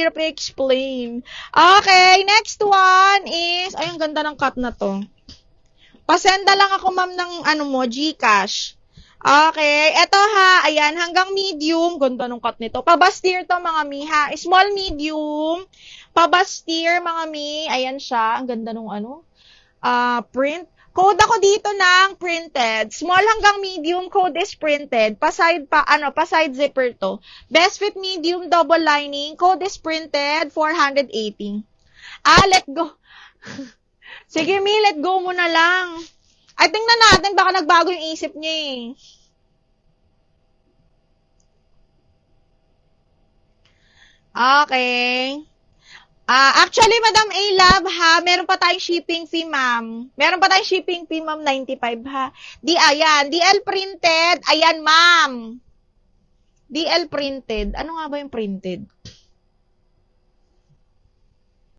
mahirap i-explain. Okay, next one is, ay, ang ganda ng cut na to. Pasenda lang ako, ma'am, ng GCash. Okay, eto ha, ayan, hanggang medium, ganda ng cut nito. Pabastir to, mga mi, ha. Small, medium, pabastir, mga mi, ayan siya, ang ganda nung print. Code ako dito ng printed. Small hanggang medium, code is printed. Pa-side zipper to. Best fit medium, double lining, code is printed, 480. Let go. Sige, Mi, let go mo na lang. Ay, tingnan natin, baka nagbago yung isip niya eh. Okay. Actually, Madam A-Love, ha, meron pa tayong shipping fee, ma'am. Meron pa tayong shipping fee, ma'am, 95, ha. Ayan, DL printed. Ayan, ma'am. DL printed. Ano nga ba yung printed?